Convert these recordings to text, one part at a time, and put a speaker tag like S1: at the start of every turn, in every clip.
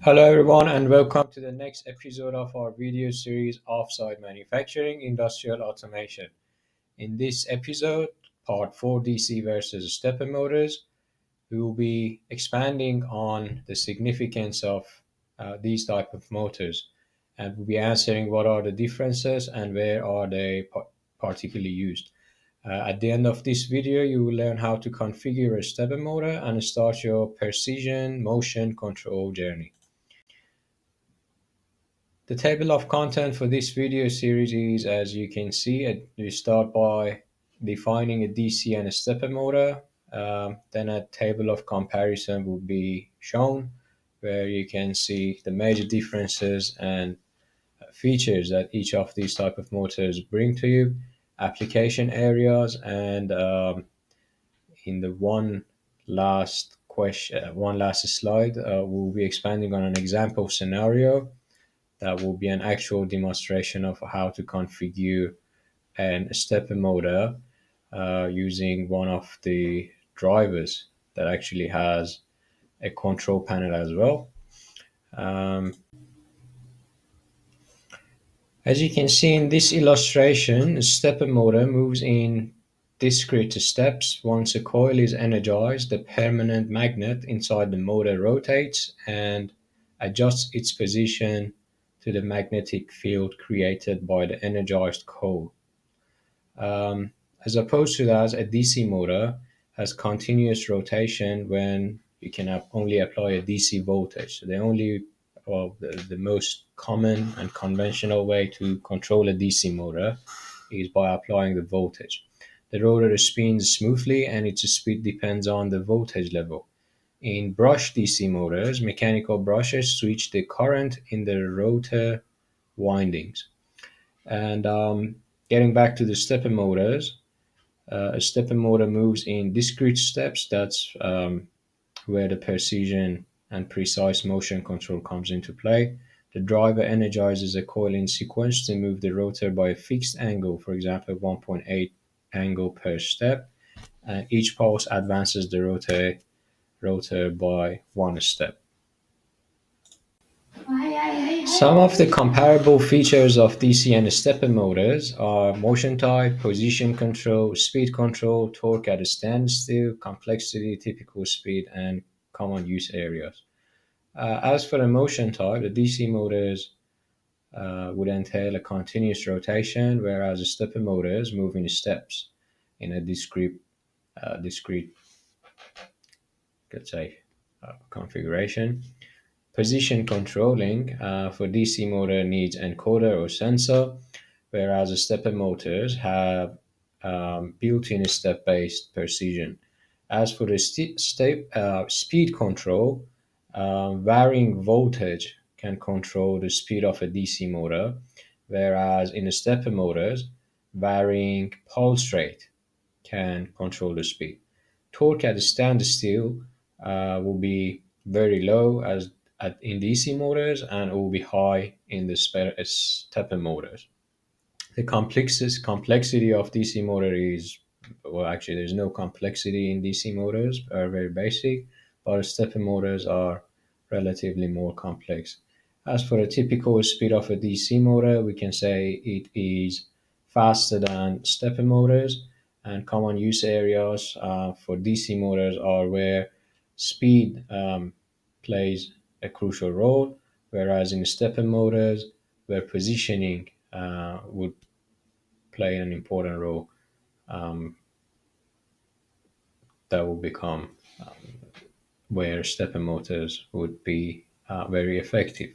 S1: Hello, everyone, and welcome to the next episode of our video series Offsite Manufacturing Industrial Automation. In this episode, part 4 DC versus stepper motors, we will be expanding on the significance of these type of motors, and we'll be answering what are the differences and where are they particularly used. At the end of this video, you will learn how to configure a stepper motor and start your precision motion control journey. The table of content for this video series is, as you can see, we start by defining a DC and a stepper motor. Then a table of comparison will be shown where you can see the major differences and features that each of these type of motors bring to you, application areas, and in the one last slide, we'll be expanding on an example scenario that will be an actual demonstration of how to configure an stepper motor using one of the drivers that actually has a control panel as well. Um, as you can see in this illustration, a stepper motor moves in discrete steps. Once a coil is energized, the permanent magnet inside the motor rotates and adjusts its position to the magnetic field created by the energized coil. Um, as opposed to that, a DC motor has continuous rotation when you can only apply a DC voltage. So the most common and conventional way to control a DC motor is by applying the voltage. The rotor spins smoothly and its speed depends on the voltage level. In brush DC motors, mechanical brushes switch the current in the rotor windings. And getting back to the stepper motors, a stepper motor moves in discrete steps. That's where the precision and precise motion control comes into play. The driver energizes a coil in sequence to move the rotor by a fixed angle, for example, 1.8 angle per step. And each pulse advances the rotor by one step. Some of the comparable features of DC and stepper motors are motion type, position control, speed control, torque at a standstill, complexity, typical speed, and common use areas. As for the motion type, the DC motors would entail a continuous rotation, whereas the stepper motors move in steps in a discrete, let's say, configuration. Position controlling for DC motor needs encoder or sensor, whereas the stepper motors have built-in step-based precision. As for the speed control, varying voltage can control the speed of a DC motor, whereas in the stepper motors, varying pulse rate can control the speed. Torque at a standstill will be very low as in DC motors, and it will be high in the stepper motors. The complexity of DC motor is, well, actually, there's no complexity in DC motors, are very basic, but stepper motors are relatively more complex. As for a typical speed of a DC motor, we can say it is faster than stepper motors, and common use areas for DC motors are where speed plays a crucial role, whereas in stepper motors, where positioning would play an important role, um, that will become where stepper motors would be very effective.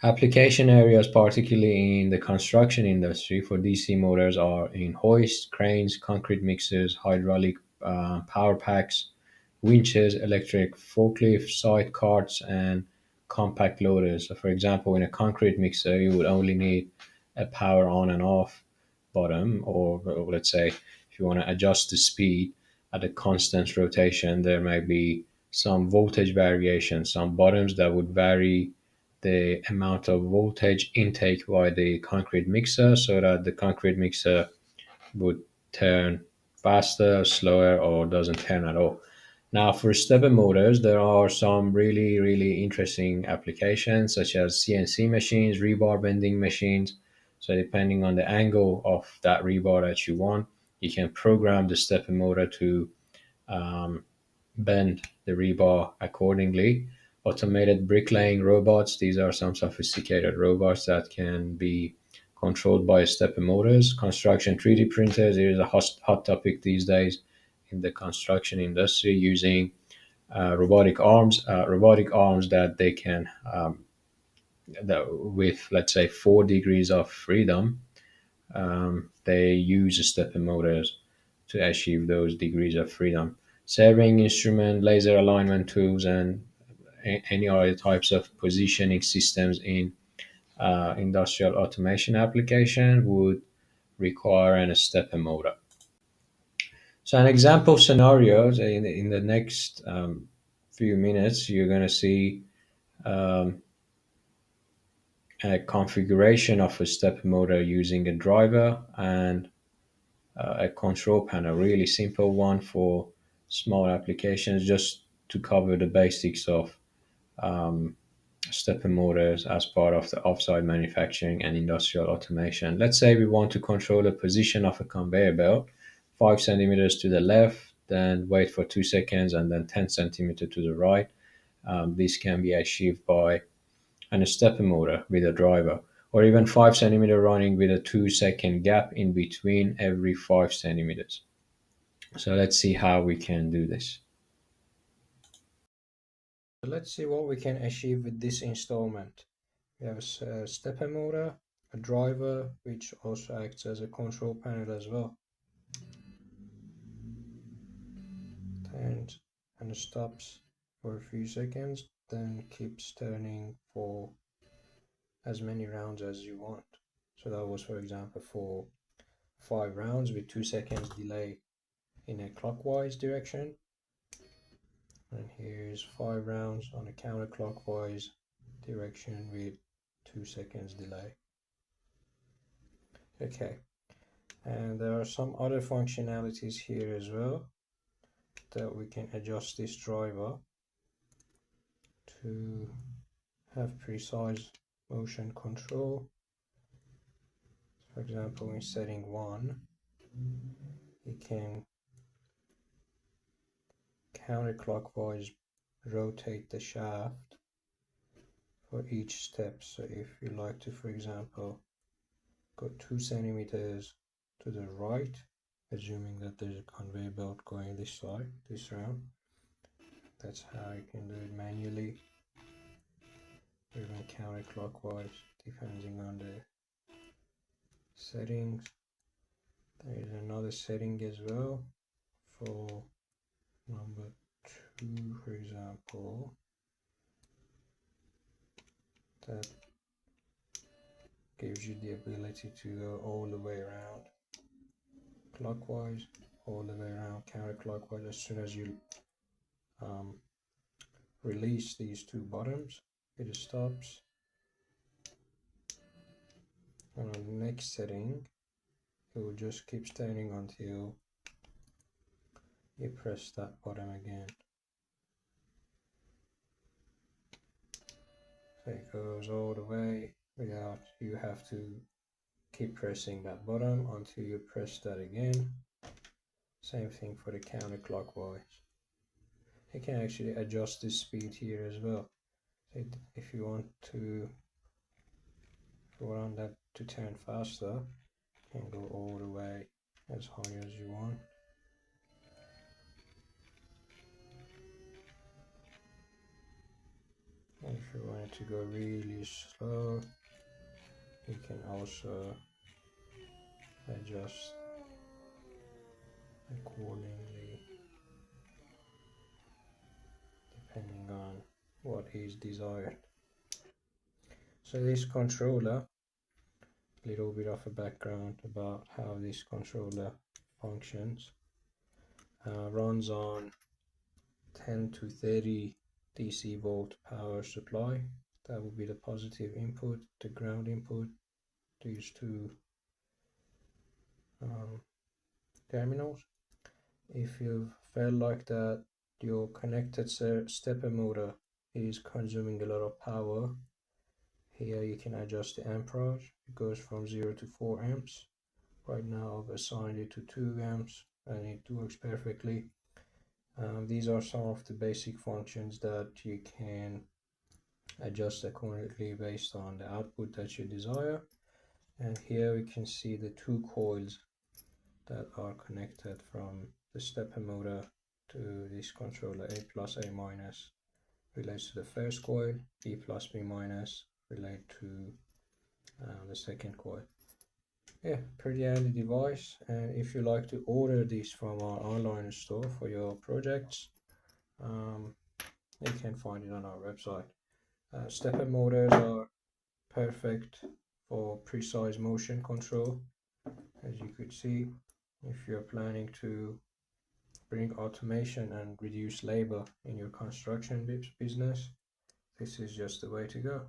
S1: Application areas, particularly in the construction industry, for DC motors are in hoists, cranes, concrete mixers, hydraulic power packs, winches, electric forklifts, side carts, and compact loaders. So, for example, in a concrete mixer, you would only need a power on and off bottom, or let's say if you want to adjust the speed at a constant rotation, there may be some voltage variation, some buttons that would vary the amount of voltage intake by the concrete mixer so that the concrete mixer would turn faster, slower, or doesn't turn at all. Now, for stepper motors, there are some really, really interesting applications such as CNC machines, rebar bending machines. So, depending on the angle of that rebar that you want, you can program the stepper motor to um, bend the rebar accordingly. Automated bricklaying robots, these are some sophisticated robots that can be controlled by stepper motors. Construction 3D printers, it is a hot topic these days in the construction industry, using robotic arms that they can, that with let's say 4 degrees of freedom, they use stepper motors to achieve those degrees of freedom. Surveying instrument, laser alignment tools, and any other types of positioning systems in industrial automation application would require a stepper motor. So, an example scenarios in the next few minutes, you're going to see um, a configuration of a stepper motor using a driver and a control panel, really simple one for small applications, just to cover the basics of um, stepper motors as part of the offsite manufacturing and industrial automation. Let's say we want to control the position of a conveyor belt 5 centimeters to the left, then wait for 2 seconds, and then 10 centimeters to the right. This can be achieved by a stepper motor with a driver, or even 5 centimeter running with a 2 second gap in between every 5 centimeters. So let's see how we can do this. Let's see what we can achieve with this installment. We have a stepper motor, a driver, which also acts as a control panel as well. Turns and stops for a few seconds, then keeps turning for as many rounds as you want. So that was, for example, for 5 rounds with 2 seconds delay in a clockwise direction. And here's 5 rounds on a counterclockwise direction with 2 seconds delay. Okay, and there are some other functionalities here as well that we can adjust this driver to have precise motion control. For example, in setting 1, you can counterclockwise rotate the shaft for each step. So if you like to, for example, go 2 centimeters to the right, assuming that there's a conveyor belt going this side, this round, that's how you can do it manually, or even counterclockwise, depending on the settings. There is another setting as well for number 2, for example, that gives you the ability to go all the way around clockwise, all the way around counterclockwise. As soon as you release these two bottoms, it stops. And on the next setting, it will just keep turning until you press that button again. So it goes all the way without you have to keep pressing that button until you press that again. Same thing for the counterclockwise. You can actually adjust the speed here as well. So if you want that to turn faster, you can go all the way as high as you want. And if you want it to go really slow, you can also adjust accordingly depending on what is desired. So this controller, a little bit of a background about how this controller functions, runs on 10 to 30 DC volt power supply. That will be the positive input, the ground input, these two terminals. If you felt like that your connected stepper motor is consuming a lot of power. Here you can adjust the amperage. It goes from 0 to 4 amps. Right now I've assigned it to 2 amps and it works perfectly. These are some of the basic functions that you can adjust accordingly based on the output that you desire. And here we can see the two coils that are connected from the stepper motor to this controller. A plus A minus relates to the first coil, B plus B minus relate to the second coil. Yeah, pretty handy device. And if you like to order this from our online store for your projects, you can find it on our website. Stepper motors are perfect for precise motion control. As you could see, if you're planning to bring automation and reduce labor in your construction business, this is just the way to go.